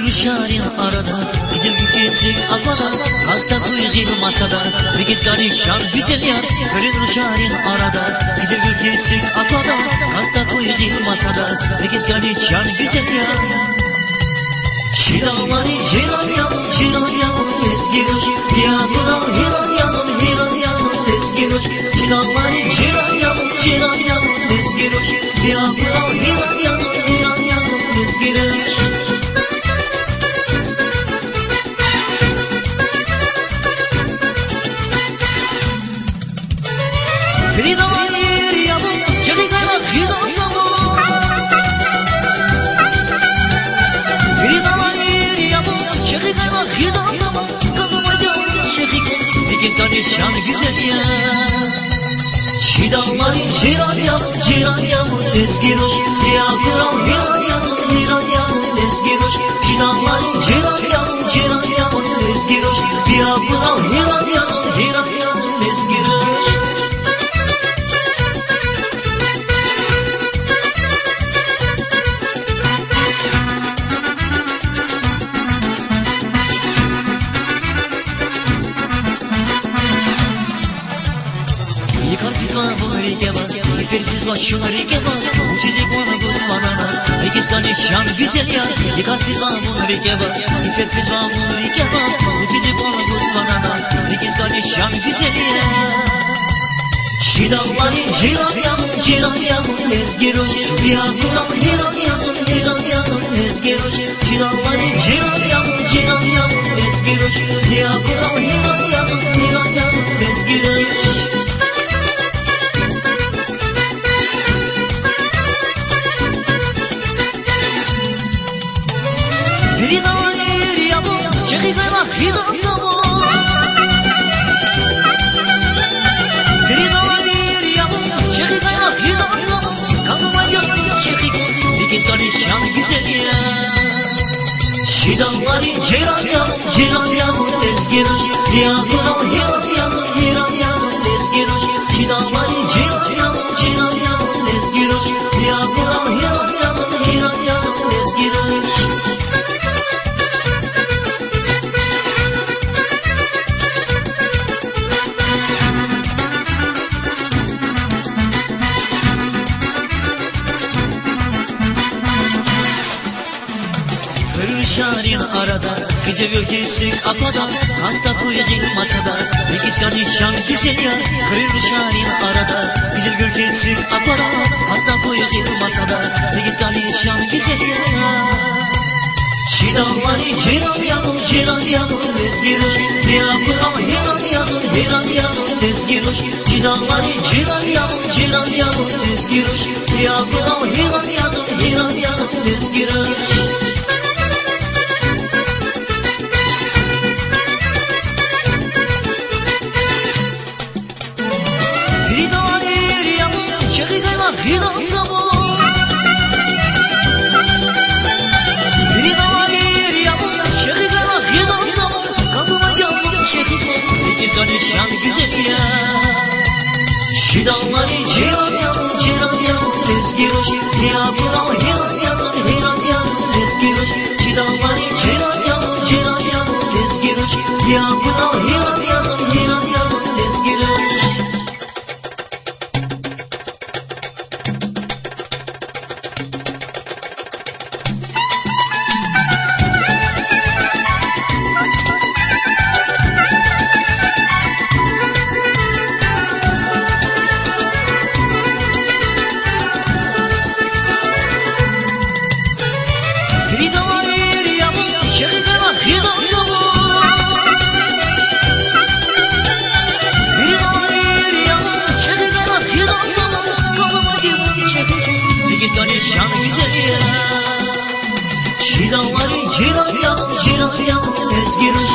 Kırılışarın arada Bizim ülkesi akvada Hasta kuyuğun masada Bir kez karışan güzel yar Kırılışarın arada Bizim ülkesi akvada Hasta kuyuğun masada Bir kez karışan güzel yar Şiramani jiran yavun eski roş Diyakuna hiran yazın eski roş Şiramani jiran yavun eski roş Diyakuna hiran yazın eski roş Fridalar yavun çekikaymak hidan zaman Fridalar yavun çekikaymak hidan zaman Kafama yavun çekik Dikiz kardeşan güzel ya Şidanlar jiran yavun eski roş Diyakural hiran yazın eski roş Şidanlar jiran yavun eski roş Diyakural hiran yazın eski roş Yıkar pizma bu rike bas Yıkar pizma şu rike bas Uçacak bana bu svanamaz İkiz kardeşan güzel ya Yıkar pizma bu rike bas Yıkar pizma bu rike bas Uçacak bana bu svanamaz İkiz kardeşan güzel ya Şidanları jiran yavun eski roş Diyakuna hiran yazın eski roş Şidanları jiran yavun eski roş Diyakuna hiran yazın eski roş Fridalar yavun çekikaymak hidan zaman Fridalar yavun çekikaymak hidan zaman Kafama yavun çekik Dikiz kardeşan güzel ya Şidanlar jiran yavun eski roş Diyakuna hiran yazın eski roş Şidanlar jiran yavun eski roş Diyakuna hiran yazın eski roş Kırışarın arada Gece gölgesi akvada Hasta kuyuğun masada İkiz kardeşan güzel ya Kırışarın arada Gece gölgesi akvada Hasta kuyuğun masada İkiz kardeşan güzel ya Şidanları jiran yavun eski roş Diyakuna hiran yazın eski roş Şidanları jiran yavun eski roş Diyakuna hiran yazın eski roş Hidan zaman Fridalar yavun çekikaymak hidan zaman Kafama yavun çekik İkiz kardeşan güzel ya Şidanlar jiran yavun eski roş Diyakuna hiran yazın eski roş Şidanlar jiran yavun eski roş Diyakuna hiran yazın eski roş Şan güzel ya Şidanları jiran yavun eski roş